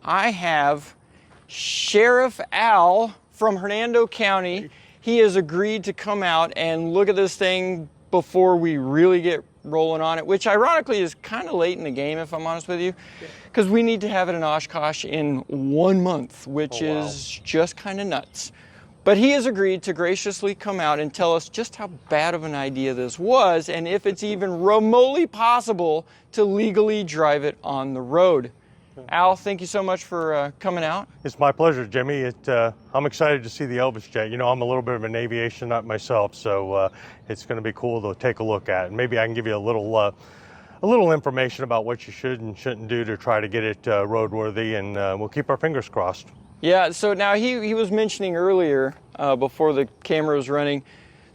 I have Sheriff Al from Hernando County. He has agreed to come out and look at this thing before we really get rolling on it, which ironically is kind of late in the game, if I'm honest with you, because we need to have it in Oshkosh in 1 month, which is just kind of nuts. But he has agreed to graciously come out and tell us just how bad of an idea this was, and if it's even remotely possible to legally drive it on the road. Al, thank you so much for coming out. It's my pleasure, Jimmy. I'm excited to see the Elvis jet. You know, I'm a little bit of an aviation nut myself, so it's going to be cool to take a look at. And maybe I can give you a little information about what you should and shouldn't do to try to get it roadworthy, and we'll keep our fingers crossed. Yeah, so now he was mentioning earlier, before the camera was running,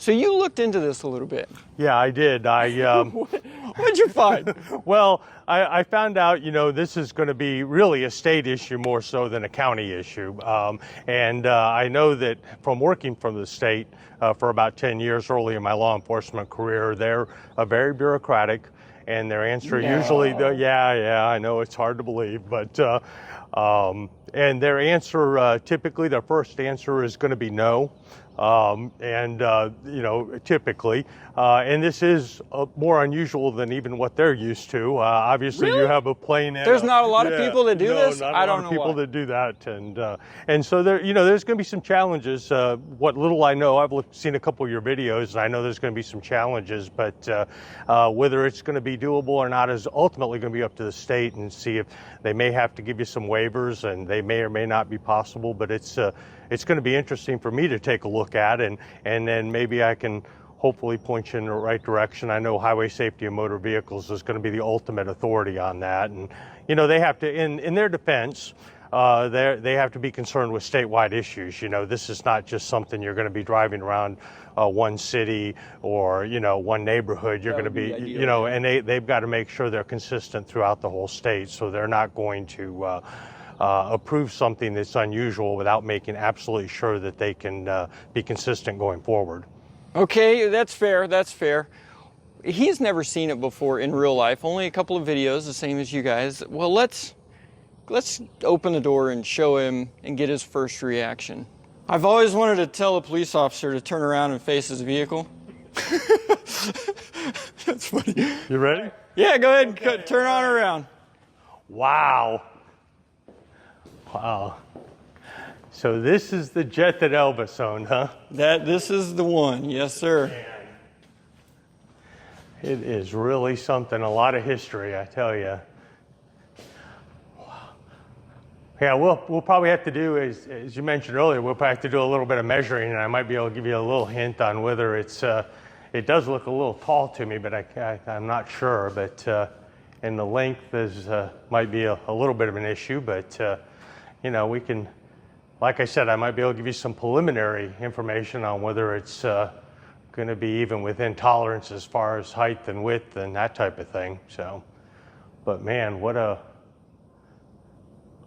so you looked into this a little bit. Yeah, I did. What'd you find? Well, I found out, you know, this is going to be really a state issue more so than a county issue. I know that from working from the state for about 10 years early in my law enforcement career, they're very bureaucratic, and their answer usually, I know it's hard to believe, but and their answer, typically their first answer is going to be no. You know, typically, and this is more unusual than even what they're used to. Obviously, Really? You have a plane. There's not a lot of people that do this. Not I a don't lot know of people why. that do that, and so there, you know, there's going to be some challenges. What little I know, I've seen a couple of your videos, and I know there's going to be some challenges. But whether it's going to be doable or not is ultimately going to be up to the state, and see if they may have to give you some waivers, and they may or may not be possible. But it's going to be interesting for me to take a look at, and then maybe I can hopefully point you in the right direction. I know Highway Safety and Motor Vehicles is going to be the ultimate authority on that, and you know, they have to, in their defense, they have to be concerned with statewide issues. You know, this is not just something you're going to be driving around one city or, you know, one neighborhood. You're going to be, you know, and they've got to make sure they're consistent throughout the whole state, so they're not going to approve something that's unusual without making absolutely sure that they can be consistent going forward. Okay, that's fair, that's fair. He's never seen it before in real life, only a couple of videos, the same as you guys. Well, let's open the door and show him and get his first reaction. I've always wanted to tell a police officer to turn around and face his vehicle. That's funny. You ready? Yeah, go ahead and turn on around. Wow. Wow. So this is the jet that Elvis owned, huh? This is the one, yes, sir. It is really something, a lot of history, I tell you. Wow. Yeah, we'll probably have to do, as you mentioned earlier, we'll probably have to do a little bit of measuring, and I might be able to give you a little hint on whether it's, it does look a little tall to me, but I'm not sure. But and the length might be a little bit of an issue, but you know, we can, like I said, I might be able to give you some preliminary information on whether it's going to be even within tolerance as far as height and width and that type of thing. So, but man, what a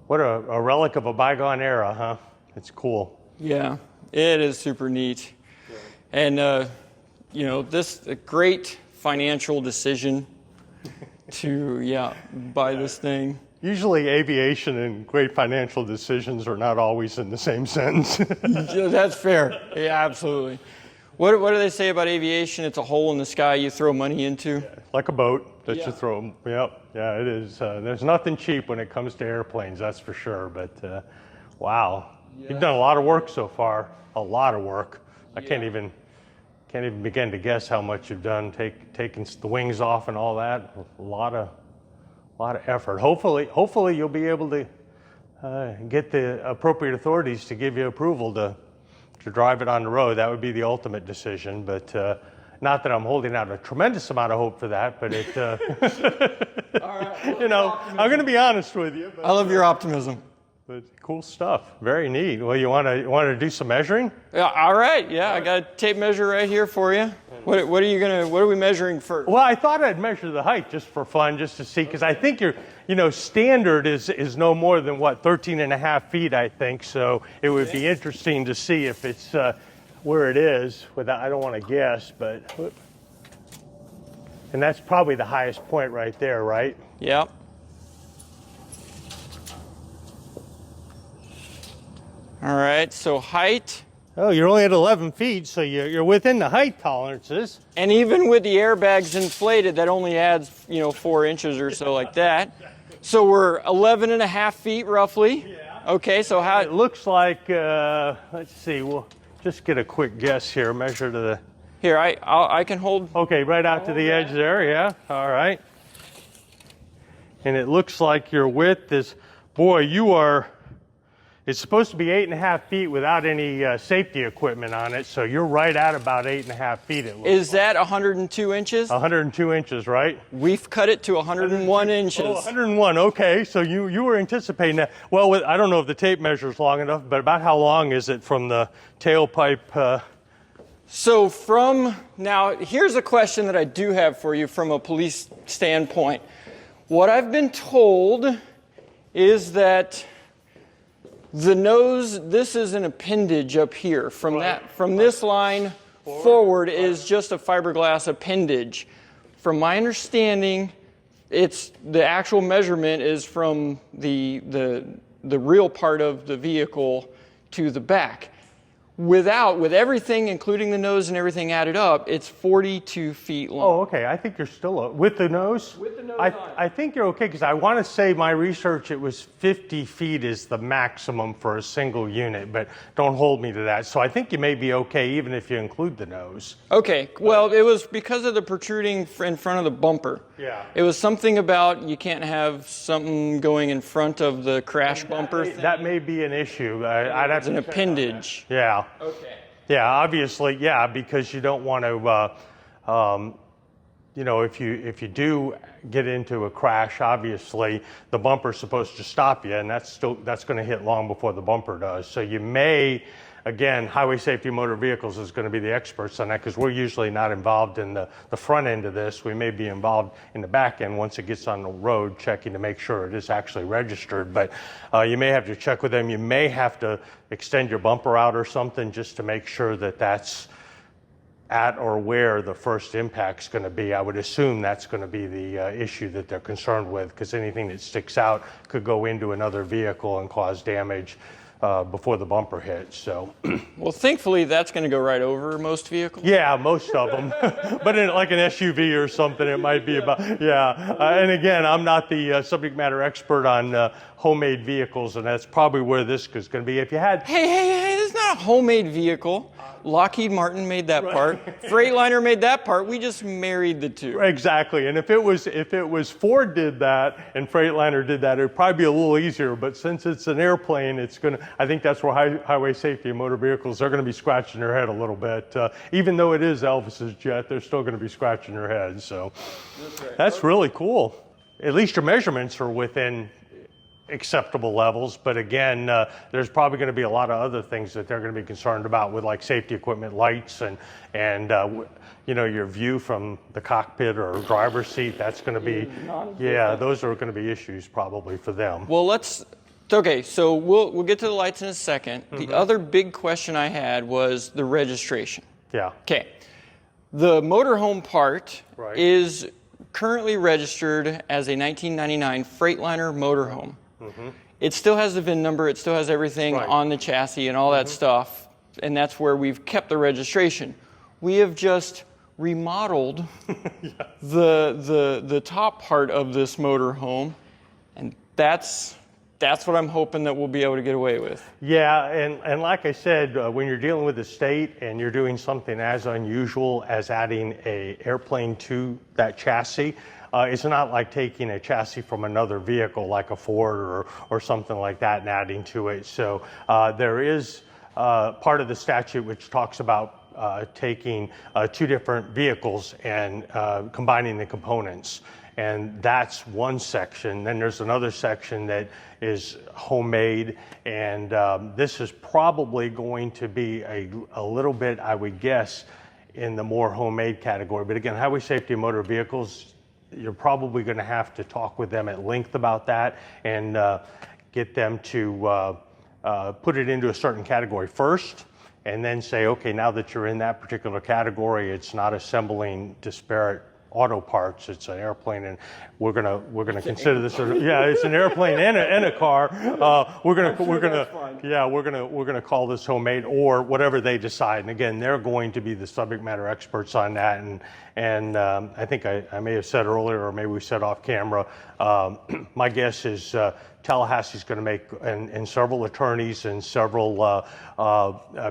relic of a bygone era, huh? It's cool. Yeah, it is super neat. Yeah. And you know, this a great financial decision to buy this thing. Usually aviation and great financial decisions are not always in the same sentence. Yeah, that's fair. Yeah, absolutely. What do they say about aviation? It's a hole in the sky you throw money into? Yeah, like a boat that you throw. Yep. Yeah, it is. There's nothing cheap when it comes to airplanes, that's for sure. But wow, you've done a lot of work so far. A lot of work. I can't even begin to guess how much you've done, taking the wings off and all that. A lot of effort. Hopefully you'll be able to get the appropriate authorities to give you approval to drive it on the road. That would be the ultimate decision, but not that I'm holding out a tremendous amount of hope for that, but it, All right, you know, I'm going to be honest with you. But, I love your optimism. But cool stuff. Very neat. Well, you want to do some measuring? Yeah. All right. Yeah, I got a tape measure right here for you. What are we measuring first? Well, I thought I'd measure the height just for fun, just to see, because I think standard is no more than 13.5 feet, I think. So it would be interesting to see if it's where it is. I don't want to guess, but and that's probably the highest point right there, right? Yep. All right, so height. Oh, you're only at 11 feet, so you're within the height tolerances. And even with the airbags inflated, that only adds, 4 inches or so like that. So we're 11 and a half feet roughly. Yeah. Okay, so how... It looks like, let's see, we'll just get a quick guess here, measure to the... Here, I can hold... Okay, right out to the edge there, yeah, all right. And it looks like your width is, boy, you are... It's supposed to be 8.5 feet without any safety equipment on it, so you're right at about 8.5 feet. It looks Is that 102 inches? 102 inches, right? We've cut it to 101 inches. Oh, 101. Okay, so you were anticipating that. Well, I don't know if the tape measures long enough, but about how long is it from the tailpipe? So now, here's a question that I do have for you from a police standpoint. What I've been told is that the nose, this is an appendage up here. From this line forward is just a fiberglass appendage. From my understanding, the actual measurement is from the real part of the vehicle to the back. With everything, including the nose and everything added up, it's 42 feet long. Oh, okay. I think you're still with the nose. With the nose I think you're okay because I want to say my research it was 50 feet is the maximum for a single unit, but don't hold me to that. So I think you may be okay even if you include the nose. Okay. Well, it was because of the protruding in front of the bumper. Yeah. It was something about you can't have something going in front of the crash bumper thing. That may be an issue. I'd have It's an to check on appendage. that. Yeah. Okay. Yeah, obviously, yeah, because you don't want to, if you do get into a crash, obviously the bumper's supposed to stop you, and that's going to hit long before the bumper does. So you may, again, Highway Safety Motor Vehicles is going to be the experts on that because we're usually not involved in the front end of this. We may be involved in the back end once it gets on the road, checking to make sure it is actually registered. But you may have to check with them. You may have to extend your bumper out or something just to make sure that that's at or where the first impact's going to be. I would assume that's going to be the issue that they're concerned with because anything that sticks out could go into another vehicle and cause damage before the bumper hits. So, Well, thankfully, that's going to go right over most vehicles. yeah, most of them. But in like an SUV or something, it might be about, yeah. And again, I'm not the subject matter expert on homemade vehicles, and that's probably where this is going to be. If you had... Hey, this is not a homemade vehicle. Lockheed Martin made that part. Freightliner made that part. We just married the two. Exactly, and if it was Ford did that and Freightliner did that, it would probably be a little easier. But since it's an airplane, I think that's where highway safety and motor vehicles are going to be scratching their head a little bit. Even though it is Elvis's jet, they're still going to be scratching their head. So that's really cool. At least your measurements are within acceptable levels, but again, there's probably going to be a lot of other things that they're going to be concerned about with like safety equipment, lights, and your view from the cockpit or driver's seat. That's going to be, yeah, those are going to be issues probably for them. Well, okay, so we'll get to the lights in a second. Mm-hmm. The other big question I had was the registration. Yeah. Okay. The motorhome part Right. is currently registered as a 1999 Freightliner motorhome. Mm-hmm. It still has the VIN number, it still has everything Right. on the chassis and all that stuff, and that's where we've kept the registration. We have just remodeled the top part of this motorhome, and that's what I'm hoping that we'll be able to get away with. Yeah, and like I said, when you're dealing with the state and you're doing something as unusual as adding an airplane to that chassis, it's not like taking a chassis from another vehicle like a Ford or something like that and adding to it. So there is part of the statute which talks about taking two different vehicles and combining the components. And that's one section. Then there's another section that is homemade, and this is probably going to be a little bit, I would guess, in the more homemade category. But again, highway safety and motor vehicles, you're probably going to have to talk with them at length about that and get them to put it into a certain category first, and then say, okay, now that you're in that particular category, it's not assembling disparate auto parts. It's an airplane, and we're gonna consider this. It's an airplane and a car. We're gonna call this homemade or whatever they decide. And again, they're going to be the subject matter experts on that. And I think I may have said earlier, or maybe we said off camera. My guess is Tallahassee's going to make, and several attorneys and several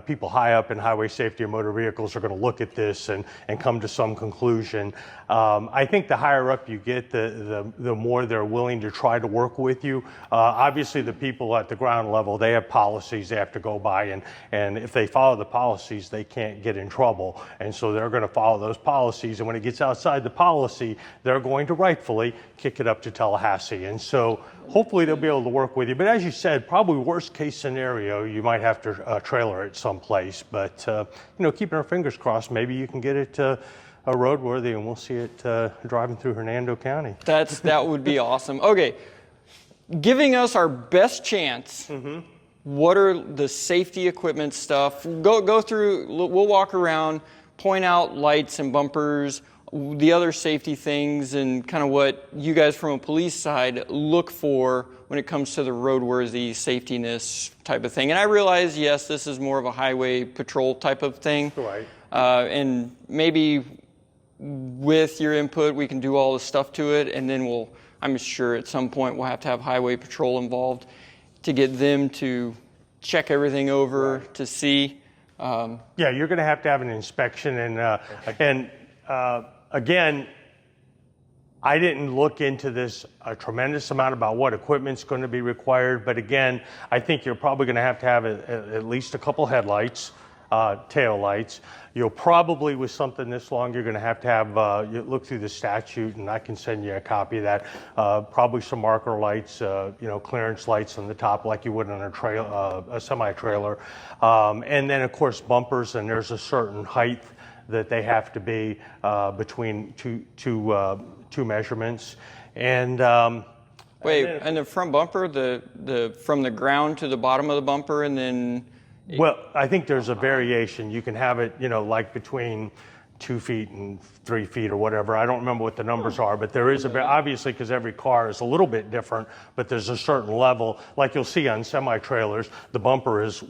people high up in highway safety and motor vehicles are going to look at this and come to some conclusion. I think the higher up you get, the more they're willing to try to work with you. Obviously, the people at the ground level, they have policies they have to go by, and if they follow the policies, they can't get in trouble. And so they're going to follow those policies, and when it gets outside the policy, they're going to rightfully kick it up to Tallahassee. And so hopefully they'll be able to work with you. But as you said, probably worst case scenario, you might have to trailer it someplace. But keeping our fingers crossed, maybe you can get it roadworthy, and we'll see it driving through Hernando County. That would be awesome. Okay, giving us our best chance. Mm-hmm. What are the safety equipment stuff? Go through. We'll walk around, point out lights and bumpers, the other safety things, and kind of what you guys from a police side look for when it comes to the roadworthy safetiness type of thing. And I realize, yes, this is more of a highway patrol type of thing. Right. And maybe with your input, we can do all the stuff to it, and then I'm sure at some point we'll have to have highway patrol involved to get them to check everything over, right, to see. You're going to have an inspection, and again, I didn't look into this a tremendous amount about what equipment's going to be required, but again, I think you're probably going to have at least a couple headlights, tail lights. You'll probably, with something this long, you're going to have you look through the statute, and I can send you a copy of that. Probably some marker lights, clearance lights on the top, like you would on a semi-trailer, and then of course bumpers. And there's a certain height that they have to be between two measurements. And wait, and the front bumper, the from the ground to the bottom of the bumper, and then. Well, I think there's a variation. You can have it, like between 2 feet and 3 feet or whatever. I don't remember what the numbers are, but there is obviously, because every car is a little bit different, but there's a certain level. Like you'll see on semi-trailers, the bumper is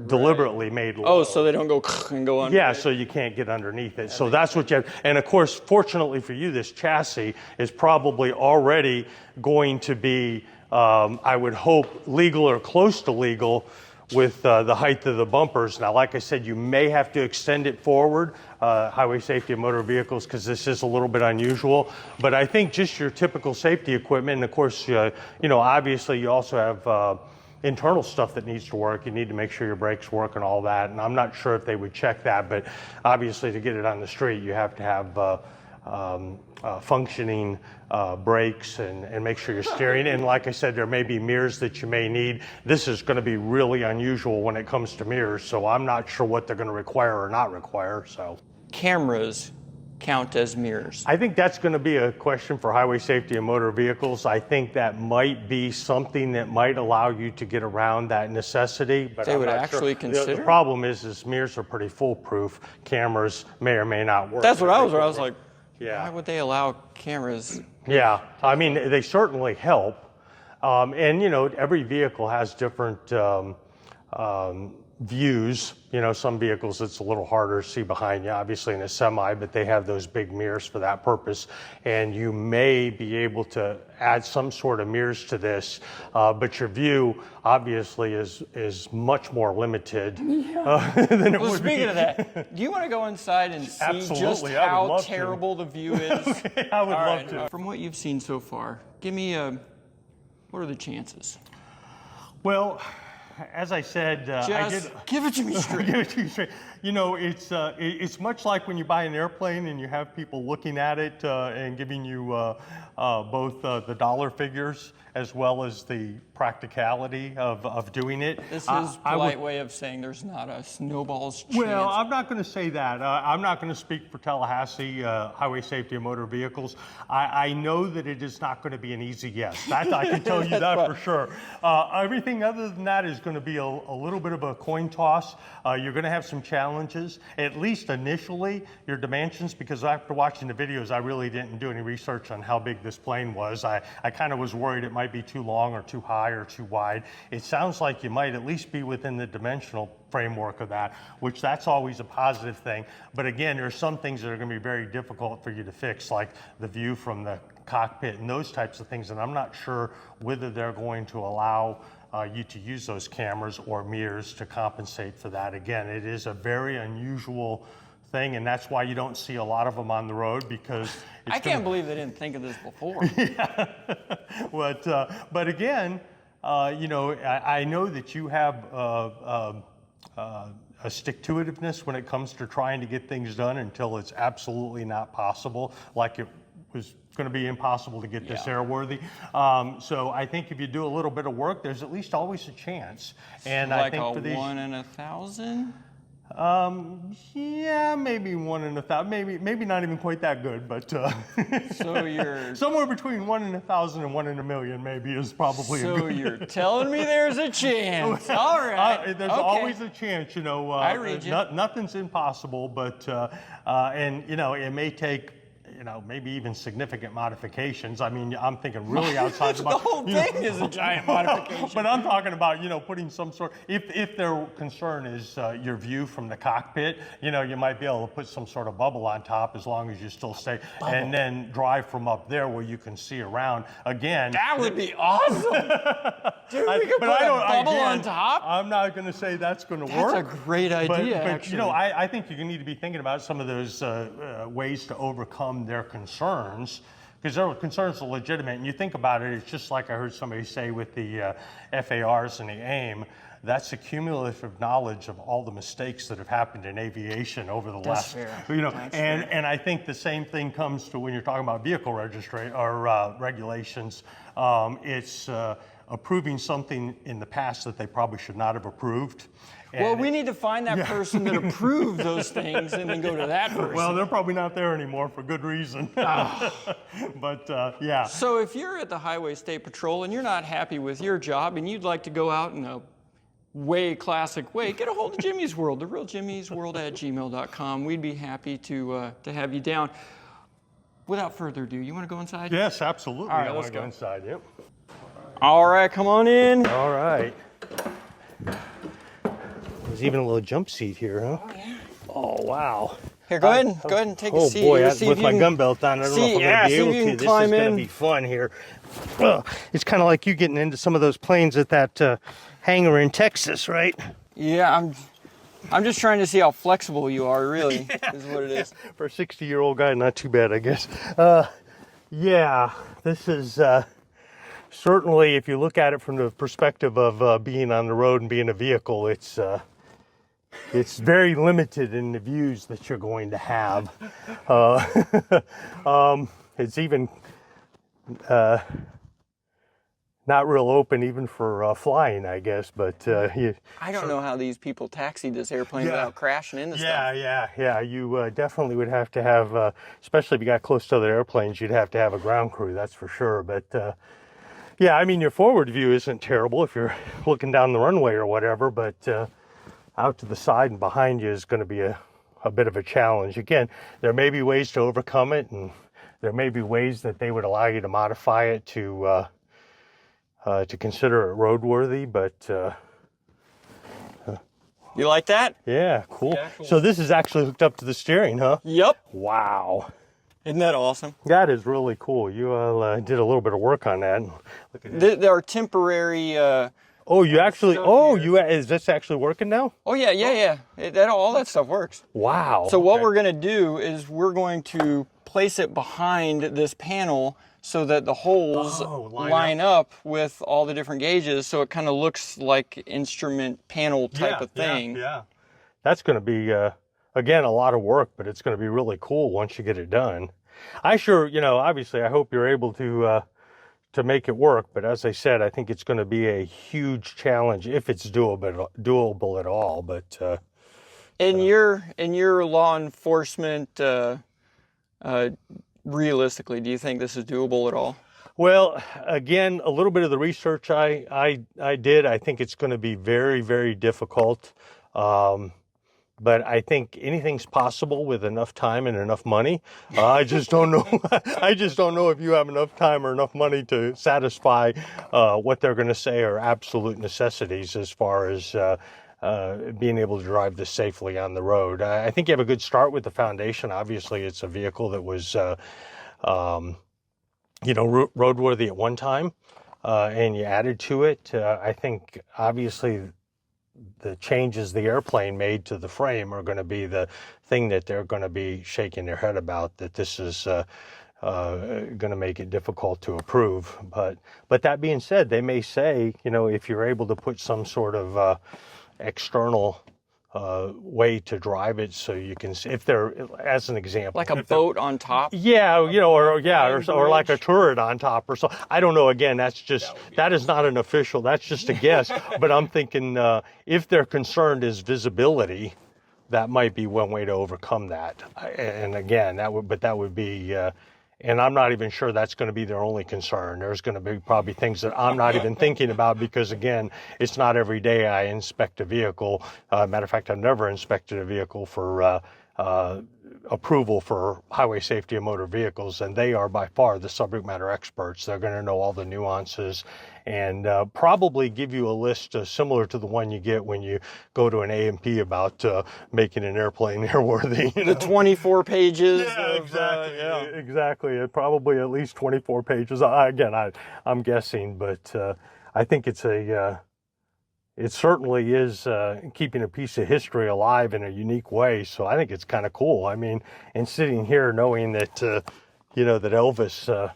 deliberately made low. Oh, so they don't go and go under. Yeah, so you can't get underneath it. So that's what you have. And of course, fortunately for you, this chassis is probably already going to be, I would hope, legal or close to legal with the height of the bumpers. Now, like I said, you may have to extend it forward, highway safety and motor vehicles, because this is a little bit unusual. But I think just your typical safety equipment, and of course, obviously you also have internal stuff that needs to work. You need to make sure your brakes work and all that. And I'm not sure if they would check that, but obviously to get it on the street, you have to have functioning brakes and make sure you're steering. And like I said, there may be mirrors that you may need. This is going to be really unusual when it comes to mirrors, so I'm not sure what they're going to require or not require. So cameras count as mirrors? I think that's going to be a question for highway safety and motor vehicles. I think that might be something that might allow you to get around that necessity. But they would actually consider? The problem is mirrors are pretty foolproof. Cameras may or may not work. That's what I was like, yeah. Why would they allow cameras? Yeah, I mean, they certainly help. And, every vehicle has different views. Some vehicles it's a little harder to see behind you, obviously in a semi, but they have those big mirrors for that purpose. And you may be able to add some sort of mirrors to this, but your view obviously is much more limited than it would be. Speaking of that, do you want to go inside and see Absolutely, just how terrible the view is? Okay, I would love to. From what you've seen so far, give me what are the chances? Well, as I said, give it to me straight. Give it to you straight. It's much like when you buy an airplane and you have people looking at it and giving you both the dollar figures as well as the practicality of doing it. This is a polite way of saying there's not a snowball's chance. Well, I'm not going to say that. I'm not going to speak for Tallahassee Highway Safety and Motor Vehicles. I know that it is not going to be an easy yes. That I can tell you that for sure. Everything other than that is going going to be a little bit of a coin toss. You're going to have some challenges, at least initially, your dimensions, because after watching the videos, I really didn't do any research on how big this plane was. I kind of was worried it might be too long or too high or too wide. It sounds like you might at least be within the dimensional framework of that, which that's always a positive thing. But again, there's some things that are going to be very difficult for you to fix, like the view from the cockpit and those types of things, and I'm not sure whether they're going to allow you to use those cameras or mirrors to compensate for that. Again, it is a very unusual thing, and that's why you don't see a lot of them on the road, because I can't believe they didn't think of this before. Yeah. But again, you know, I know that you have a stick-to-itiveness when it comes to trying to get things done until it's absolutely not possible, like it was going to be impossible to get this airworthy. So I think if you do a little bit of work, there's at least always a chance. And like I think for these 1 in 1,000. Yeah, maybe 1 in 1,000. Maybe not even quite that good, but so you're somewhere between 1 in 1,000 and 1 in 1,000,000 maybe is probably. So you're telling me there's a chance? All right. There's always a chance, you know. I read you. Nothing's impossible, but and you know, it may take, you know, maybe even significant modifications. I mean, I'm thinking really outside the box. The whole thing is a giant modification. But I'm talking about, you know, putting some sort, if their concern is your view from the cockpit, you know, you might be able to put some sort of bubble on top as long as you still stay, and then drive from up there where you can see around. Again, that would be awesome. Dude, we could put a bubble on top. I'm not going to say that's going to work. That's a great idea, but actually. You know, I think you need to be thinking about some of those ways to overcome their concerns, because their concerns are legitimate. And you think about it, it's just like I heard somebody say with the FARs and the AIM, that's a cumulative knowledge of all the mistakes that have happened in aviation over the last, you know, and I think the same thing comes to when you're talking about vehicle registry or regulations. It's approving something in the past that they probably should not have approved. Well, we need to find that person that approved those things and then go to that person. Well, they're probably not there anymore for good reason. But yeah. So if you're at the Highway State Patrol and you're not happy with your job and you'd like to go out in a way classic way, get a hold of Jimmy's World, therealjimmysworld@gmail.com. We'd be happy to have you down. Without further ado, you want to go inside? Yes, absolutely. All right, I want let's to go go inside. Yep. All right, come on in. All right. There's even a little jump seat here, huh? Oh, yeah. Oh, wow. Here, go ahead and take a seat. Oh, boy, See with if my you gun belt on, I don't know if I'm going to be able to. This is going to be fun here. It's kind of like you getting into some of those planes at that hangar in Texas, right? Yeah, I'm just trying to see how flexible you are, really, is what it is. For a 60-year-old guy, not too bad, I guess. Yeah, this is certainly, if you look at it from the perspective of being on the road and being a vehicle, it's very limited in the views that you're going to have. It's even not real open even for flying, I guess. But I don't know how these people taxied this airplane without crashing into stuff. Yeah. You definitely would have to have, especially if you got close to other airplanes, you'd have to have a ground crew, that's for sure. But yeah, I mean, your forward view isn't terrible if you're looking down the runway or whatever, but out to the side and behind you is going to be a bit of a challenge. Again, there may be ways to overcome it, and there may be ways that they would allow you to modify it to consider it roadworthy, but you like that? Yeah, cool. So this is actually hooked up to the steering, huh? Yep. Wow. Isn't that awesome? That is really cool. You did a little bit of work on that. Look at there are temporary. Oh, you actually. Oh, is this actually working now? Oh yeah. All that stuff works. Wow. So what we're going to do is we're going to place it behind this panel so that the holes line up with all the different gauges, so it kind of looks like instrument panel type of thing. Yeah. That's going to be again a lot of work, but it's going to be really cool once you get it done. I sure, obviously I hope you're able to make it work, but as I said, I think it's going to be a huge challenge if it's doable at all. But in your law enforcement, realistically, do you think this is doable at all? Well, again, a little bit of the research I did, I think it's going to be very, very difficult. But I think anything's possible with enough time and enough money. I just don't know. I just don't know if you have enough time or enough money to satisfy what they're going to say are absolute necessities as far as being able to drive this safely on the road. I think you have a good start with the foundation. Obviously, it's a vehicle that was, roadworthy at one time, and you added to it. I think obviously the changes the airplane made to the frame are going to be the thing that they're going to be shaking their head about, that this is going to make it difficult to approve. But that being said, they may say, if you're able to put some sort of external way to drive it, so you can see if they're, as an example, like a boat on top. Yeah, or like a turret on top or so. I don't know. Again, that is not an official. That's just a guess. But I'm thinking if their concern is visibility, that might be one way to overcome that. And again, that would be. And I'm not even sure that's going to be their only concern. There's going to be probably things that I'm not even thinking about, because, again, it's not every day I inspect a vehicle. Matter of fact, I've never inspected a vehicle for approval for highway safety and motor vehicles, and they are by far the subject matter experts. They're going to know all the nuances and probably give you a list similar to the one you get when you go to an A&P about making an airplane airworthy. The 24 pages. Yeah, exactly. Probably at least 24 pages. I'm guessing, but I think it certainly is keeping a piece of history alive in a unique way. So I think it's kind of cool. I mean, and sitting here knowing that, that Elvis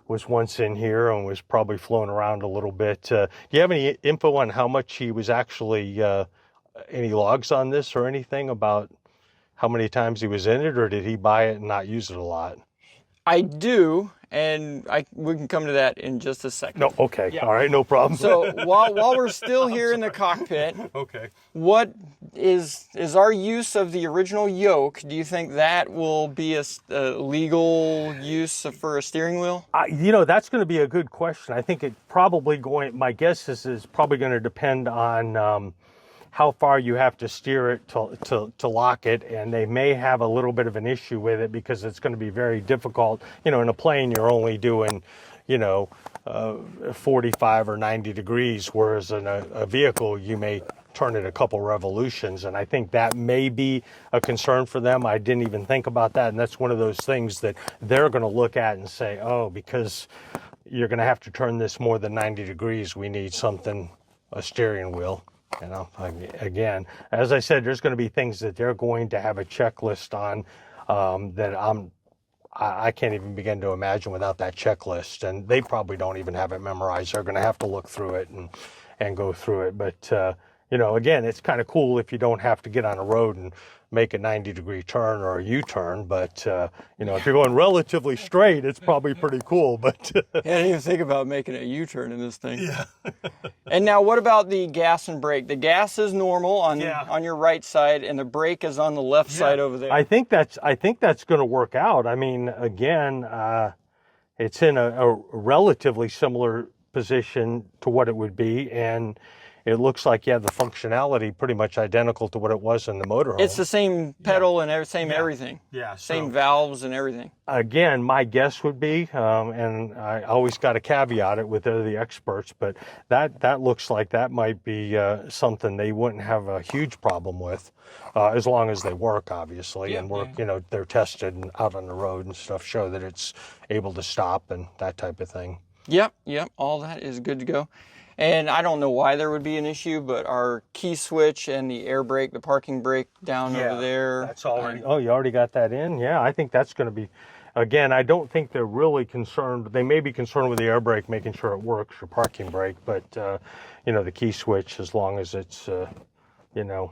was once in here and was probably flown around a little bit. Do you have any info on how much he was actually, any logs on this or anything about how many times he was in it, or did he buy it and not use it a lot? I do, and we can come to that in just a second. No, okay, yeah. All right, no problem. So while we're still here in the cockpit, okay, what is our use of the original yoke? Do you think that will be a legal use for a steering wheel? That's going to be a good question. I think my guess is probably going to depend on how far you have to steer it to lock it, and they may have a little bit of an issue with it because it's going to be very difficult. In a plane you're only doing 45 or 90 degrees, whereas in a vehicle you may turn it a couple revolutions, and I think that may be a concern for them. I didn't even think about that, and that's one of those things that they're going to look at and say, oh, because you're going to have to turn this more than 90 degrees, we need a steering wheel. Again, as I said, there's going to be things that they're going to have a checklist on that I can't even begin to imagine without that checklist, and they probably don't even have it memorized. They're going to have to look through it and go through it. But again, it's kind of cool if you don't have to get on a road and make a 90-degree turn or a U-turn. But if you're going relatively straight, it's probably pretty cool. But I didn't even think about making a U-turn in this thing. Yeah. And now, what about the gas and brake? The gas is normal on your right side, and the brake is on the left side over there. I think that's going to work out. I mean, again, it's in a relatively similar position to what it would be, and it looks like you have the functionality pretty much identical to what it was in the motorhome. It's the same pedal and same everything. Yeah. Same valves and everything. Again, my guess would be, and I always got to caveat it with they're the experts, but that looks like that might be something they wouldn't have a huge problem with, as long as they work, obviously, and work. They're tested and out on the road and stuff, show that it's able to stop and that type of thing. Yep. All that is good to go. And I don't know why there would be an issue, but our key switch and the air brake, the parking brake down over there. That's already. Oh, you already got that in? Yeah, I think that's going to be. Again, I don't think they're really concerned. They may be concerned with the air brake, making sure it works, or parking brake, but the key switch, as long as it's you know,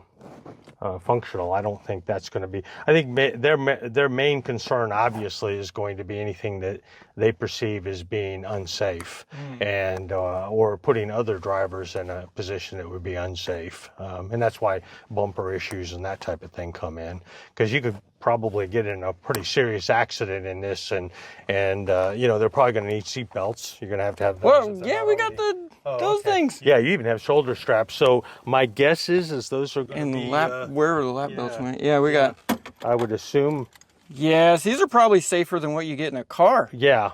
functional. I don't think that's going to be. I think their main concern, obviously, is going to be anything that they perceive as being unsafe, and or putting other drivers in a position that would be unsafe. And that's why bumper issues and that type of thing come in, because you could probably get in a pretty serious accident in this, and you know, they're probably going to need seat belts. You're going to have those. Well, yeah, we got those things. Yeah, you even have shoulder straps. So my guess is those are going to be where the lap belts went. Yeah, we got. I would assume. Yes, these are probably safer than what you get in a car. Yeah.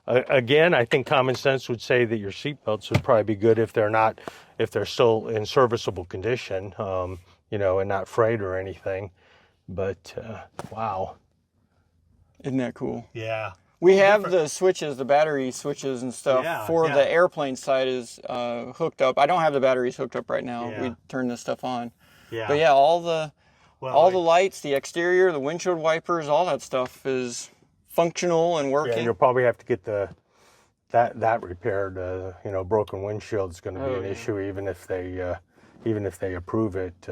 Again, I think common sense would say that your seat belts would probably be good if they're still in serviceable condition, you know, and not frayed or anything. But wow, isn't that cool? Yeah. We have the switches, the battery switches and stuff for the airplane side is hooked up. I don't have the batteries hooked up right now. We turn this stuff on. Yeah. But yeah, all the lights, the exterior, the windshield wipers, all that stuff is functional and working. Yeah, you'll probably have to get that repaired. You know, broken windshield is going to be an issue, even if they approve it.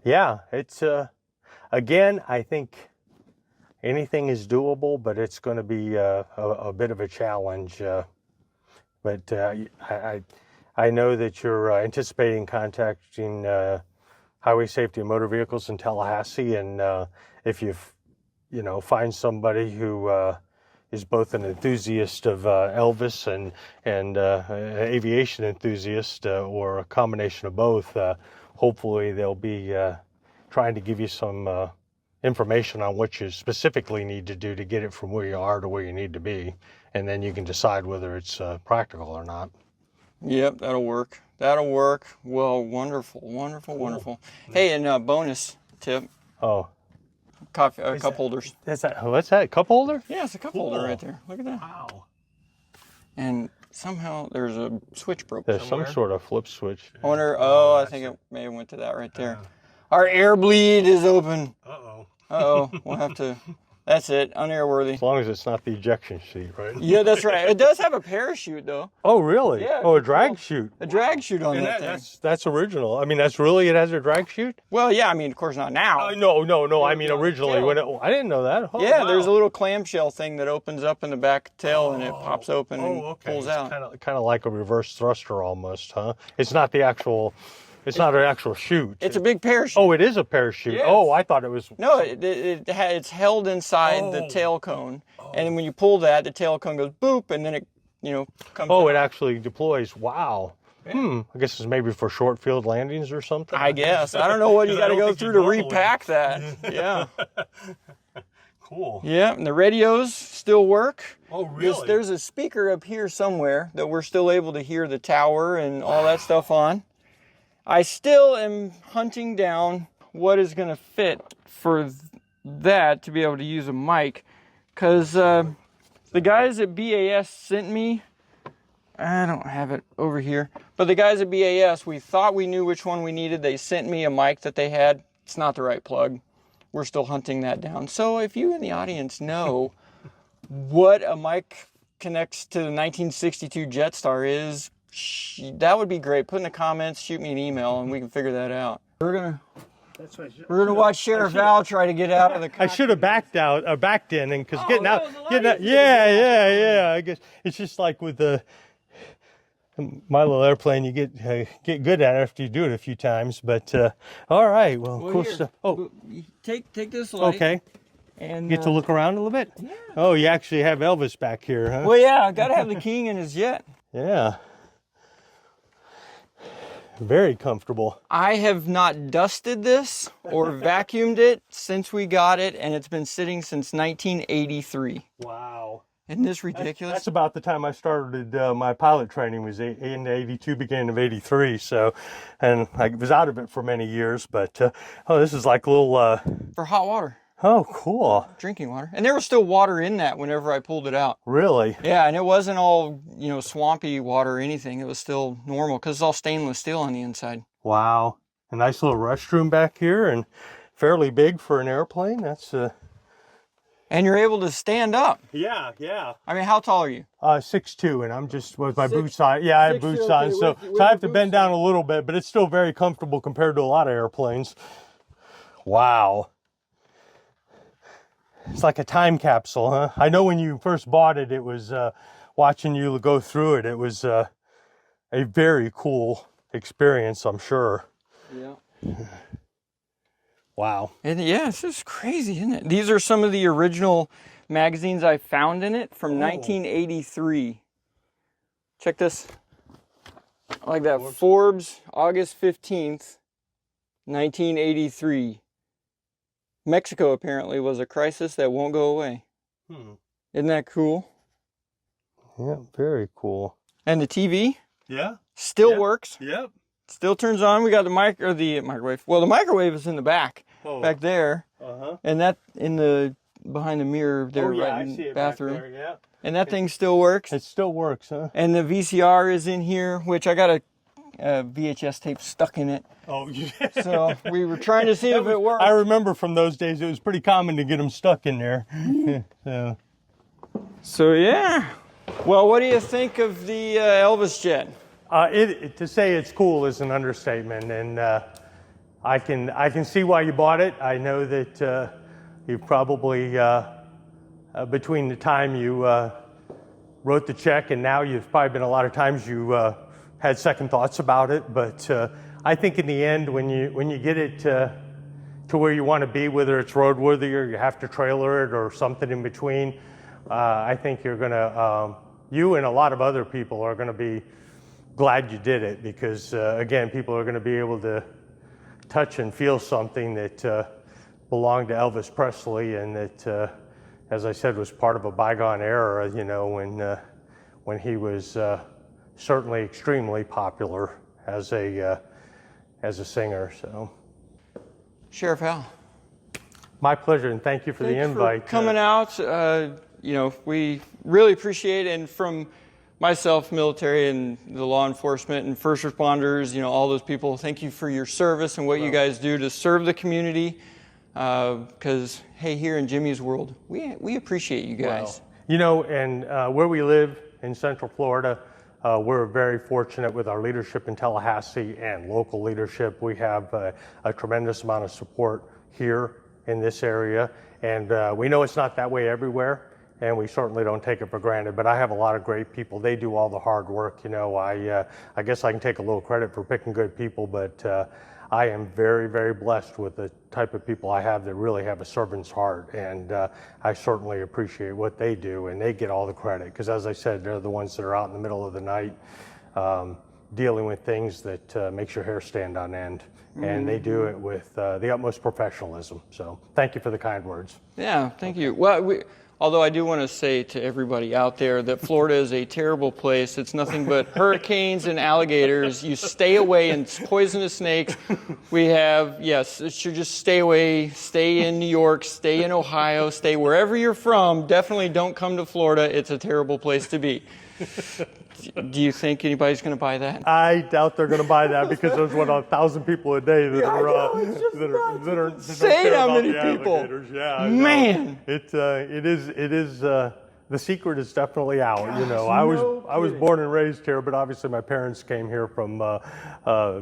Yeah, it's again, I think anything is doable, but it's going to be a bit of a challenge. But I know that you're anticipating contacting Highway Safety and Motor Vehicles in Tallahassee, and if you find somebody who is both an enthusiast of Elvis and an aviation enthusiast, or a combination of both, hopefully they'll be trying to give you some information on what you specifically need to do to get it from where you are to where you need to be, and then you can decide whether it's practical or not. Yep, that'll work. That'll work. Well, wonderful, wonderful, wonderful. Hey, and bonus tip. Oh. Cup holders. What's that? Cup holder? Yeah, it's a cup holder right there. Look at that. Wow. And somehow there's a switch broke. There's some sort of flip switch. I wonder. Oh, I think it may have went to that right there. Our air bleed is open. Uh-oh. We'll have to. That's it. Unairworthy. As long as it's not the ejection seat, right? Yeah, that's right. It does have a parachute, though. Oh, really? Yeah. Oh, a drag chute. A drag chute on that thing. That's original. I mean, it has a drag chute? Well, yeah. I mean, of course, not now. No. I mean, originally. I didn't know that. Oh, yeah, wow. There's a little clamshell thing that opens up in the back tail, and it pops open and pulls out. Kind of like a reverse thruster almost, huh? It's not an actual chute. It's a big parachute. Oh, it is a parachute. Yes. Oh, I thought it was. No, it's held inside the tail cone, and then when you pull that, the tail cone goes boop, and then it, comes. Oh, out. It actually deploys. Wow. Yeah. I guess it's maybe for short field landings or something. I guess. I don't know what you got to go through to repack that. Yeah. Cool. Yeah, and the radios still work. Oh, really? There's a speaker up here somewhere that we're still able to hear the tower and all that stuff on. I still am hunting down what is going to fit for that to be able to use a mic, because the guys at BAS sent me, I don't have it over here, but the guys at BAS, we thought we knew which one we needed. They sent me a mic that they had. It's not the right plug. We're still hunting that down. So if you in the audience know what a mic connects to the 1962 Jetstar is, that would be great. Put in the comments, shoot me an email, and we can figure that out. We're gonna watch Sheriff Al try to get out of the cockpit. I should have backed in, and because getting out. Yeah. I guess it's just like with my little airplane. You get good at it after you do it a few times. But all right, well cool stuff. Oh, take this light. Okay. And get to look around a little bit. Yeah. Oh, you actually have Elvis back here, huh? Well, yeah, I gotta have the king in his jet. Yeah. Very comfortable. I have not dusted this or vacuumed it since we got it, and it's been sitting since 1983. Wow. Isn't this ridiculous? That's about the time I started my pilot training, was in 82, beginning of 83. So, and I was out of it for many years, but this is like a little... For hot water. Oh, cool. Drinking water. And there was still water in that whenever I pulled it out. Really? Yeah, and it wasn't all, swampy water or anything. It was still normal because it's all stainless steel on the inside. Wow. A nice little restroom back here, and fairly big for an airplane. That's... And And you're able to stand up. Yeah, yeah. I mean, how tall are you? 6'2", and I'm just with my boots on. Yeah, I have boots on, so I have to bend down a little bit, but it's still very comfortable compared to a lot of airplanes. Wow. It's like a time capsule, huh? I know when you first bought it, it was, watching you go through it, it was a very cool experience, I'm sure. Yeah. Wow. And yeah, it's just crazy, isn't it? These are some of the original magazines I found in it from 1983. Check this. Like that. Forbes, August 15th, 1983. Mexico apparently was a crisis that won't go away. Isn't that cool? Yeah, very cool. And the TV still works. Yep. Still turns on. We got the microwave. Well, the microwave is in the back, back there. And that in the behind the mirror there, right in the bathroom. Back there, And that thing still works. It still works, huh? And the VCR is in here, which I got a VHS tape stuck in it. Oh, yeah. So we were trying to see if it worked. I remember from those days, it was pretty common to get them stuck in there. So yeah. Well, what do you think of the Elvis jet? To say it's cool is an understatement, and I can see why you bought it. I know that you probably between the time you wrote the check and now, you've probably been a lot of times you had second thoughts about it. But I think in the end, when you get it to where you want to be, whether it's roadworthy or you have to trailer it or something in between, I think you're gonna you and a lot of other people are gonna be glad you did it, because again, people are going to be able to touch and feel something that belonged to Elvis Presley, and that, as I said, was part of a bygone era. You know, when he was certainly extremely popular as a singer. So, Sheriff Al, my pleasure, and thank you for the invite. For coming out. You know, we really appreciate it, and from myself, military, and the law enforcement and first responders, you know, all those people, thank you for your service and what you guys do to serve the community. Because, hey, here in Jimmy's World, we appreciate you guys. Well, you know, and where we live in Central Florida, we're very fortunate with our leadership in Tallahassee and local leadership. We have a tremendous amount of support here in this area, and we know it's not that way everywhere. And we certainly don't take it for granted, but I have a lot of great people. They do all the hard work. You know, I guess I can take a little credit for picking good people, but I am very, very blessed with the type of people I have that really have a servant's heart. And I certainly appreciate what they do, and they get all the credit, because as I said, they're the ones that are out in the middle of the night dealing with things that makes your hair stand on end. And they do it with the utmost professionalism. So thank you for the kind words. Yeah, thank you. Well, although I do want to say to everybody out there that Florida is a terrible place. It's nothing but hurricanes and alligators. You stay away, and poisonous snakes. We have, yes, it should just stay away. Stay in New York, stay in Ohio, stay wherever you're from. Definitely don't come to Florida. It's a terrible place to be. Do you think anybody's going to buy that? I doubt they're going to buy that, because there's 1,000 people a day that are say how many people. Yeah, man, it is the secret is definitely out. Gosh, you know, I was born and raised here, but obviously my parents came here from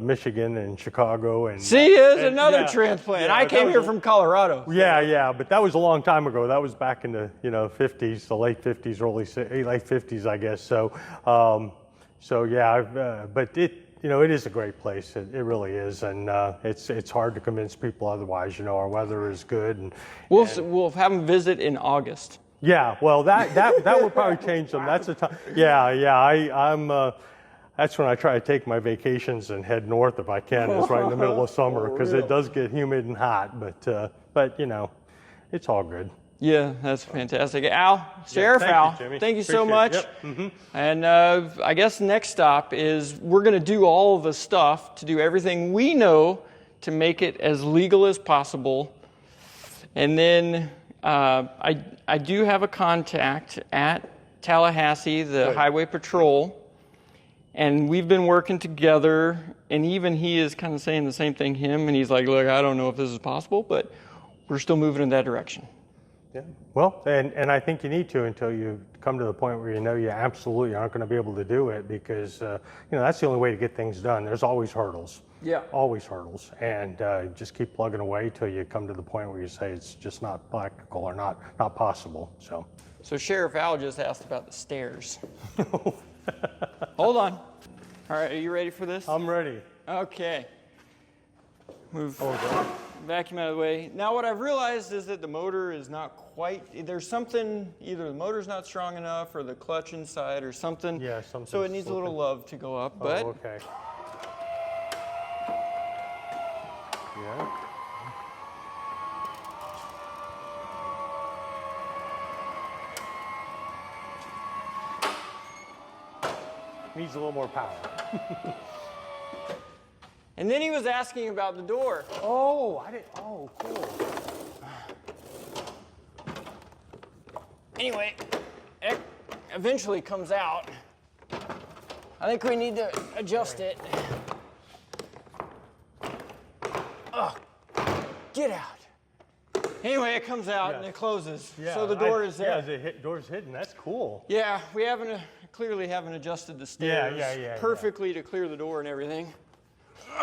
Michigan and Chicago. And there's another transplant. I came here from Colorado. Yeah, but that was a long time ago. That was back in the 50s, the late 50s, late 50s, I guess. So yeah, but it is a great place. It really is, and it's hard to convince people otherwise. You know, our weather is good, and we'll have them visit in August. Yeah, well, that will probably change them. That's the time. Yeah, I'm. That's when I try to take my vacations and head north if I can. It's right in the middle of summer, because it does get humid and hot. But you know, it's all good. Yeah, that's fantastic. Al, Sheriff Al, thank you so much. Yep. Mm-hmm. And I guess next stop is we're going to do all of the stuff to do everything we know to make it as legal as possible. And then I do have a contact at Tallahassee, the Highway Patrol, and we've been working together, and even he is kind of saying the same thing, and he's like, look, I don't know if this is possible, but we're still moving in that direction. Yeah. Well, and I think you need to until you come to the point where you know you absolutely aren't going to be able to do it, because that's the only way to get things done. There's always hurdles. Yeah. Always hurdles, and just keep plugging away till you come to the point where you say it's just not practical or not possible. So Sheriff Al just asked about the stairs. Hold on. All right, are you ready for this? I'm ready. Okay. Move. God. Vacuum out of the way. Now what I've realized is that the motor is not quite, there's something, either the motor's not strong enough or the clutch inside or something. Yeah, something. So it needs a little love to go up, but. Oh, okay. Yeah. Needs a little more power. And then he was asking about the door. Oh, oh, cool. Anyway, it eventually comes out. I think we need to adjust it. Oh, get out. Anyway, it comes out and it closes. Yeah, so the door is there. Yeah, the door's hidden. That's cool. Yeah, we clearly haven't adjusted the stairs perfectly to clear the door and everything.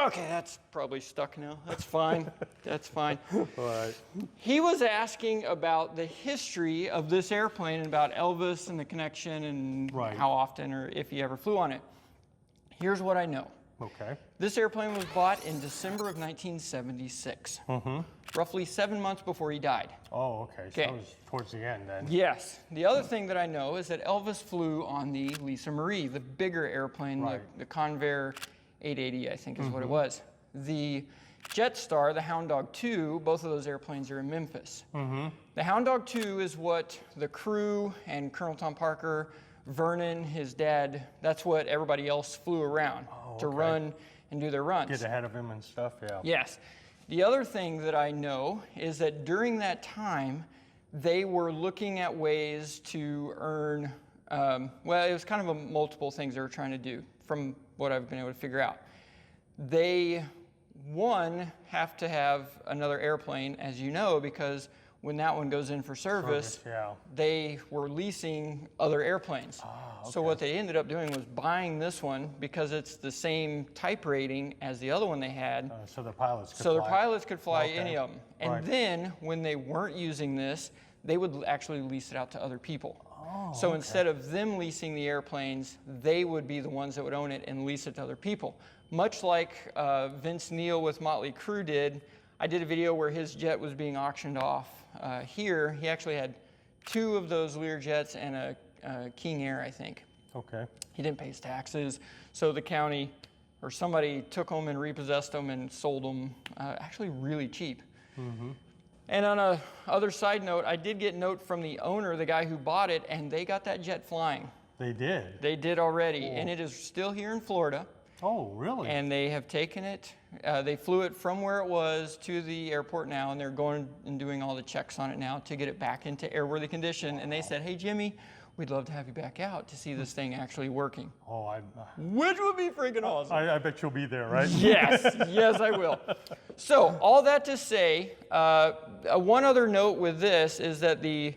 Okay, that's probably stuck now. That's fine. That's fine. All right. He was asking about the history of this airplane and about Elvis and the connection and how often or if he ever flew on it. Here's what I know. Okay. This airplane was bought in December of 1976, roughly 7 months before he died. Oh, okay. So that was towards the end then. Yes. The other thing that I know is that Elvis flew on the Lisa Marie, the bigger airplane, the Convair 880, I think is what it was. The Jetstar, the Hound Dog 2, both of those airplanes are in Memphis. The Hound Dog 2 is what the crew and Colonel Tom Parker, Vernon, his dad, that's what everybody else flew around to run and do their runs. Get ahead of him and stuff, yeah. Yes. The other thing that I know is that during that time, they were looking at ways to earn, well, it was kind of a multiple things they were trying to do from what I've been able to figure out. They, one, have to have another airplane, as you know, because when that one goes in for service, they were leasing other airplanes. So what they ended up doing was buying this one because it's the same type rating as the other one they had. So the pilots could so fly. the pilots could fly any of them. And then when they weren't using this, they would actually lease it out to other people. So instead of them leasing the airplanes, they would be the ones that would own it and lease it to other people. Much like Vince Neil with Motley Crue did. I did a video where his jet was being auctioned off. Here, he actually had 2 of those Learjets and a King Air, I think. Okay. He didn't pay his taxes, so the county or somebody took them and repossessed them and sold them actually really cheap. And on a other side note, I did get a note from the owner, the guy who bought it, and they got that jet flying. They did? They did already, and it is still here in Florida. Oh, really? And they have taken it, they flew it from where it was to the airport now, and they're going and doing all the checks on it now to get it back into airworthy condition. And they said, hey, Jimmy, we'd love to have you back out to see this thing actually working. Oh, Which would be freaking awesome. I bet you'll be there, right? Yes, yes, I will. So all that to say, one other note with this is that the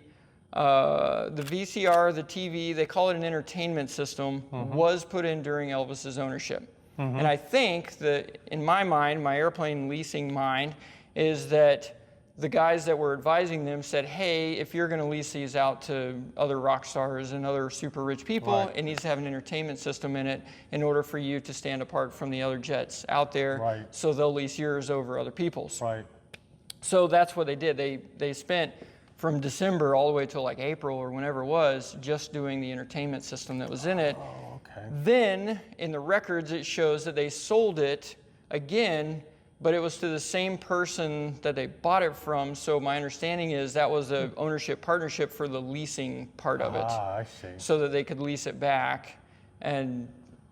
VCR, the TV, they call it an entertainment system, was put in during Elvis's ownership. And I think that in my mind, my airplane leasing mind, is that the guys that were advising them said, hey, if you're going to lease these out to other rock stars and other super rich people, it needs to have an entertainment system in it in order for you to stand apart from the other jets out there. So they'll lease yours over other people's. So that's what they did. They spent from December all the way till like April or whenever it was just doing the entertainment system that was in it. Then in the records it shows that they sold it again, but it was to the same person that they bought it from. So my understanding is that was an ownership partnership for the leasing part of it. I see. So that they could lease it back. And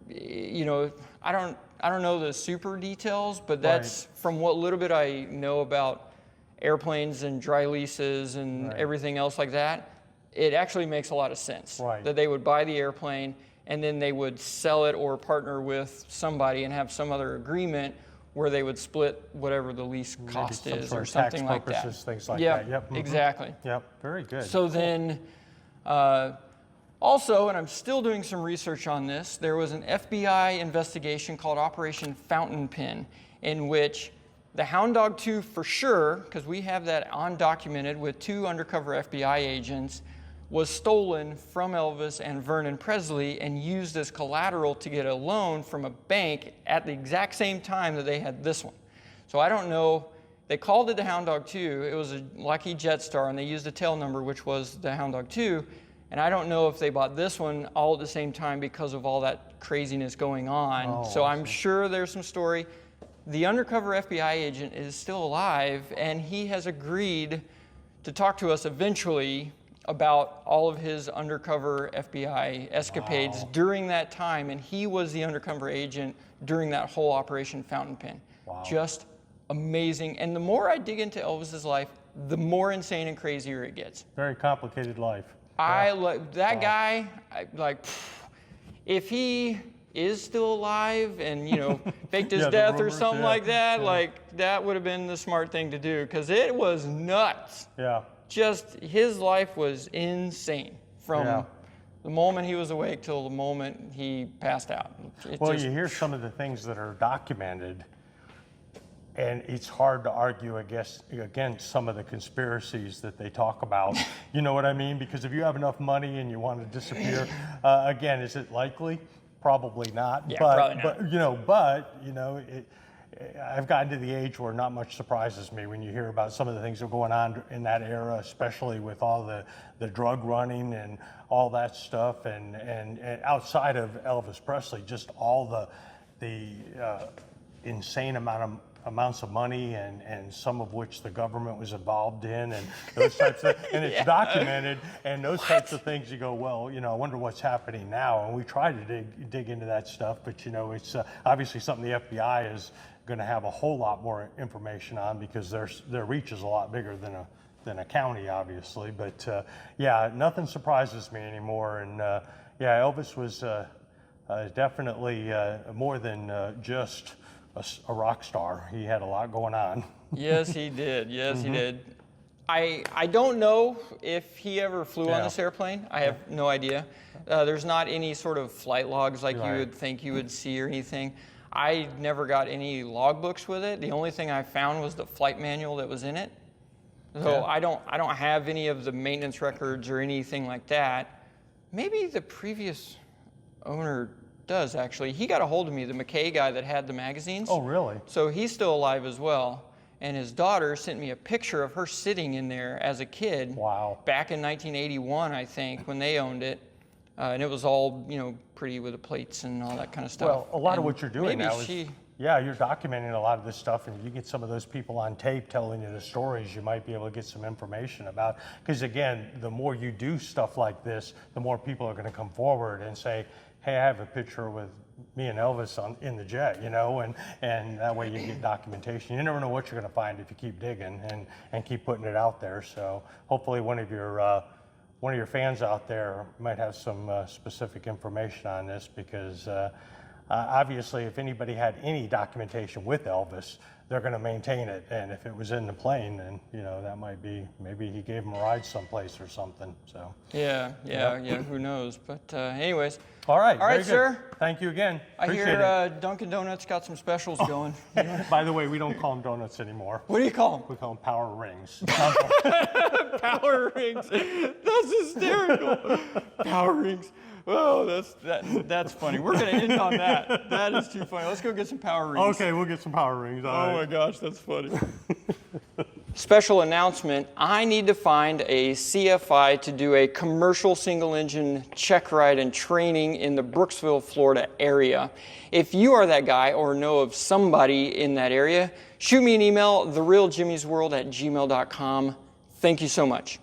you know, I don't know the super details, but that's from what little bit I know about airplanes and dry leases and everything else like that. It actually makes a lot of sense that they would buy the airplane and then they would sell it or partner with somebody and have some other agreement where they would split whatever the lease cost Maybe some is sort or of something tax like purposes, that. things like Yeah, that. Yep. exactly. Yep. Very good. So then, also, and I'm still doing some research on this, there was an FBI investigation called Operation Fountain Pen, in which the Hound Dog 2 for sure, because we have that undocumented with 2 undercover FBI agents, was stolen from Elvis and Vernon Presley and used as collateral to get a loan from a bank at the exact same time that they had this one. So I don't know, they called it the Hound Dog 2, it was a Lucky Jetstar, and they used a tail number which was the Hound Dog 2, and I don't know if they bought this one all at the same time because of all that craziness going on. So I'm sure there's some story. The undercover FBI agent is still alive, and he has agreed to talk to us eventually about all of his undercover FBI escapades during that time, and he was the undercover agent during that whole Operation Fountain Pen. Just amazing. And the more I dig into Elvis's life, the more insane and crazier it gets. Very complicated life. I like that guy. If he is still alive and faked his death or something like that, like that would have been the smart thing to do, because it was nuts. Yeah. Just his life was insane from the moment he was awake till the moment he passed out. Well, you hear some of the things that are documented, and it's hard to argue against some of the conspiracies that they talk about. You know what I mean? Because if you have enough money and you want to disappear, again, is it likely? Probably not. Yeah, but, probably not. I've gotten to the age where not much surprises me when you hear about some of the things that are going on in that era, especially with all the drug running and all that stuff, and outside of Elvis Presley, just all the insane amounts of money, and some of which the government was involved in, and those types of, and it's documented, and those types of things. You go, well, I wonder what's happening now, and we try to dig into that stuff, but it's obviously something the FBI is going to have a whole lot more information on, because their reach is a lot bigger than a county, obviously. But nothing surprises me anymore, and Elvis was definitely more than just a rock star. He had a lot going on. Yes, he did. Yes, he did. I don't know if he ever flew on this airplane. I have no idea. There's not any sort of flight logs like you would think you would see or anything. I never got any logbooks with it. The only thing I found was the flight manual that was in it. So I don't have any of the maintenance records or anything like that. Maybe the previous owner does, actually. He got a hold of me, the McKay guy that had the magazines. Oh, really? So he's still alive as well. And his daughter sent me a picture of her sitting in there as a kid. Wow. Back in 1981, I think, when they owned it. And it was all, pretty with the plates and all that kind of stuff. Well, a lot of what you're doing now is, you're documenting a lot of this stuff, and you get some of those people on tape telling you the stories. You might be able to get some information about, because again, the more you do stuff like this, the more people are going to come forward and say, hey, I have a picture with me and Elvis in the jet, and that way you get documentation. You never know what you're going to find if you keep digging and keep putting it out there. So hopefully one of your fans out there might have some specific information on this, because obviously if anybody had any documentation with Elvis, they're going to maintain it. And if it was in the plane, then that might be, maybe he gave him a ride someplace or something. So who knows? But anyways. All right, sir. Thank you again. I hear Dunkin' Donuts got some specials going. By the way, we don't call them donuts anymore. What do you call them? We call them power rings. Power rings. That's hysterical. Power rings. Oh, that's funny. We're going to end on that. That is too funny. Let's go get some power rings. Okay, we'll get some power rings. Oh my gosh, that's funny. Special announcement, I need to find a CFI to do a commercial single engine check ride and training in the Brooksville, Florida area. If you are that guy or know of somebody in that area, shoot me an email, therealjimmysworld@gmail.com. Thank you so much.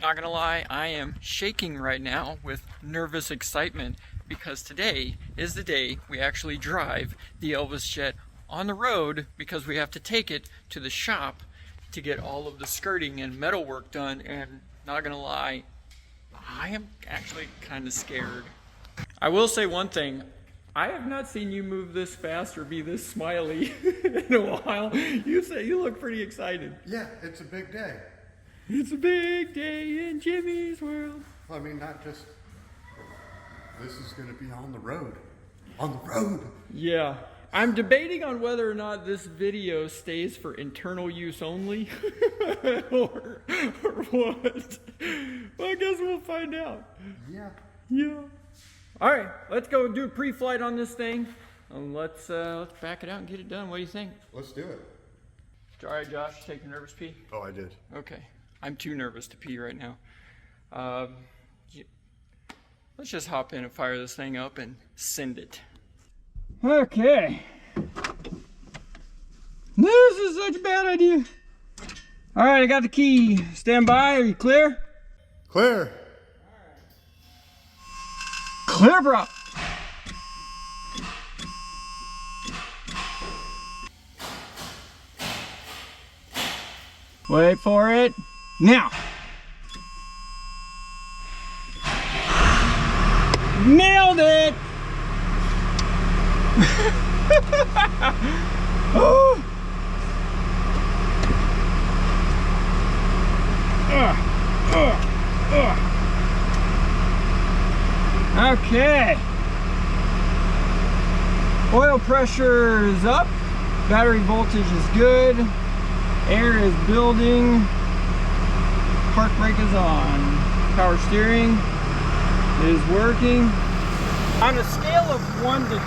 Not gonna lie, I am shaking right now with nervous excitement, because today is the day we actually drive the Elvis jet on the road, because we have to take it to the shop to get all of the skirting and metal work done. And not gonna lie, I am actually kind of scared. I will say one thing, I have not seen you move this fast or be this smiley in a while. You say you look pretty excited. Yeah, it's a big day. It's a big day in Jimmy's world. I mean, not just, this is going to be on the road. On the road. Yeah. I'm debating on whether or not this video stays for internal use only or what. Well, I guess we'll find out. Yeah. Yeah. All right, let's go do a pre-flight on this thing. Let's back it out and get it done. What do you think? Let's do it. All right, Josh, take a nervous pee. Oh, I did. Okay, I'm too nervous to pee right now. Let's just hop in and fire this thing up and send it. Okay. This is such a bad idea. All right, I got the key. Stand by. Are you clear? Clear. Clear, bro. Wait for it. Now. Nailed it. Oh. Okay. Oil pressure is up. Battery voltage is good. Air is building. Park brake is on. Power steering is working. On a scale of 1 to 10,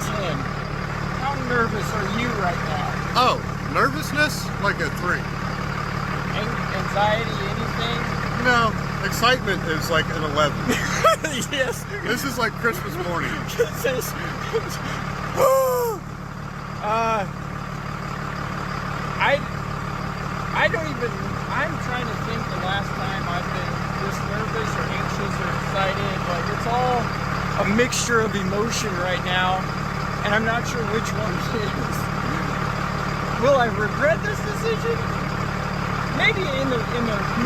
how nervous are you right now? Oh, nervousness? Like a 3. Anxiety, anything? No, excitement is like an 11. Yes. This is like Christmas morning. This is... I don't even... I'm trying to think the last time I've been this nervous or anxious or excited. Like, it's all a mixture of emotion right now, and I'm not sure which one it is. Will I regret this decision? Maybe in the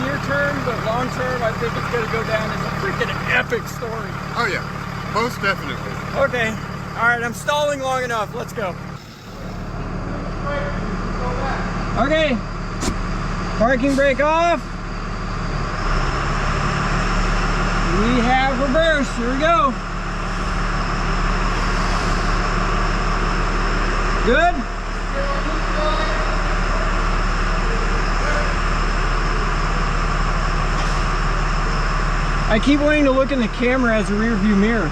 near term, but long term, I think it's going to go down as a freaking epic story. Oh yeah, most definitely. Okay, all right, I'm stalling long enough. Let's go. Okay, parking brake off. We have reverse. Here we go. Good? I keep wanting to look in the camera as a rear view mirror.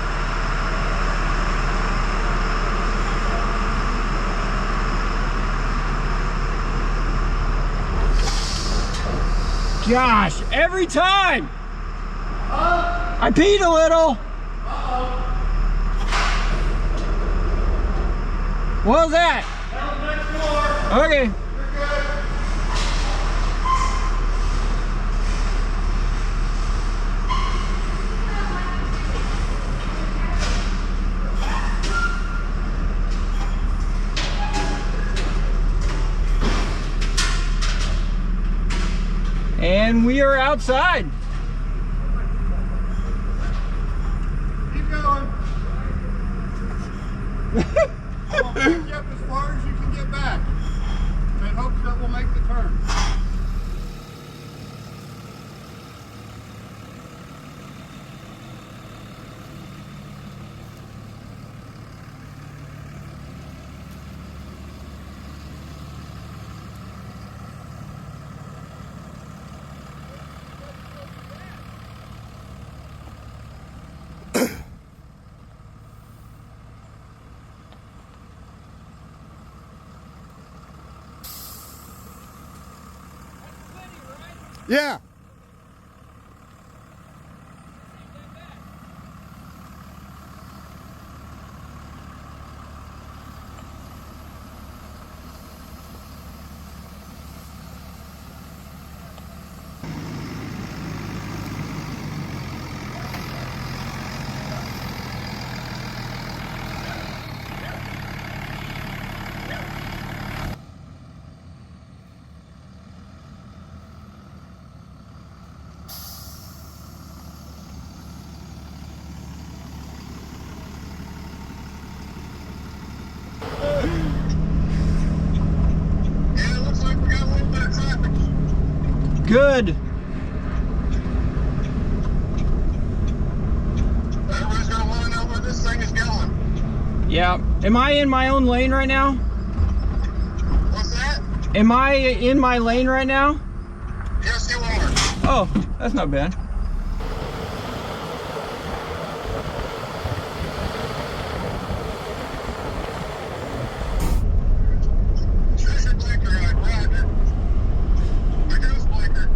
Gosh, every time! I peed a little! What was that? That was next door. Okay. You're good. And we are outside. Keep going. I'll pick you up as far as you can get back. In hopes that we'll make the turn. Yeah. Good. Everybody's gonna want to know where this thing is going. Yeah. Am I in my own lane right now? What's that? Am I in my lane right now? Yes, you are. Oh, that's not bad. Choose your blinker ride, Roger. There goes blinker.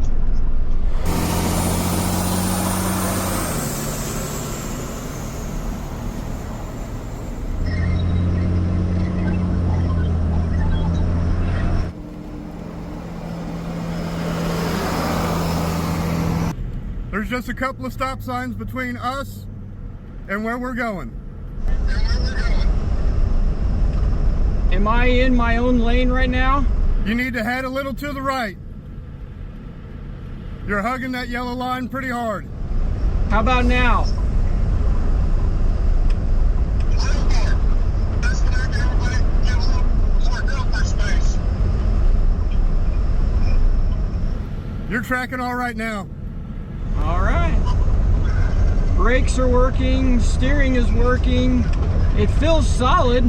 There's just a couple of stop signs between us and where we're going. Am I in my own lane right now? You need to head a little to the right. You're hugging that yellow line pretty hard. How about now? You're tracking all right now. All right. Brakes are working, steering is working. It feels solid.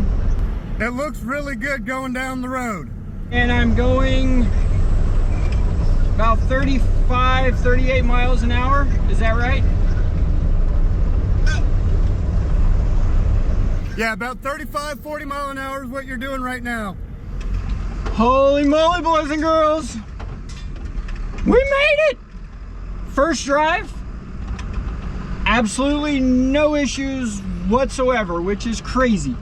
It looks really good going down the road. And I'm going about 35, 38 miles an hour. Is that right? Yeah, about 35, 40 mile an hour is what you're doing right now. Holy moly, boys and girls. We made it! First drive, absolutely no issues whatsoever, which is crazy.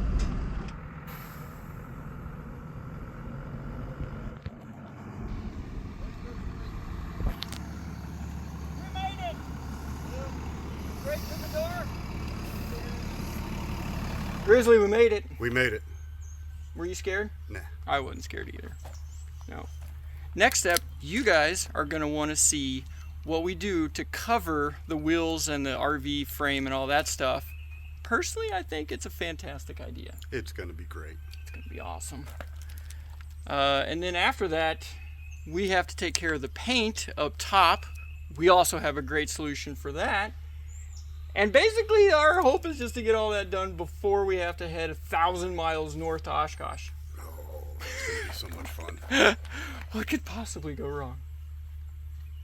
We made it! Straight to the door. Grizzly, we made it. We made it. Were you scared? Nah. I wasn't scared either. No. Next step, you guys are going to want to see what we do to cover the wheels and the RV frame and all that stuff. Personally, I think it's a fantastic idea. It's going to be great. It's going to be awesome. And then after that, we have to take care of the paint up top. We also have a great solution for that. And basically, our hope is just to get all that done before we have to head 1,000 miles north to Oshkosh. Oh, it's going to be so much fun. What could possibly go wrong?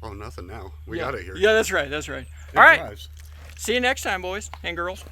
Oh, nothing now. We got it here. Yeah, that's right. That's right. It All right. drives. See you next time, boys and girls.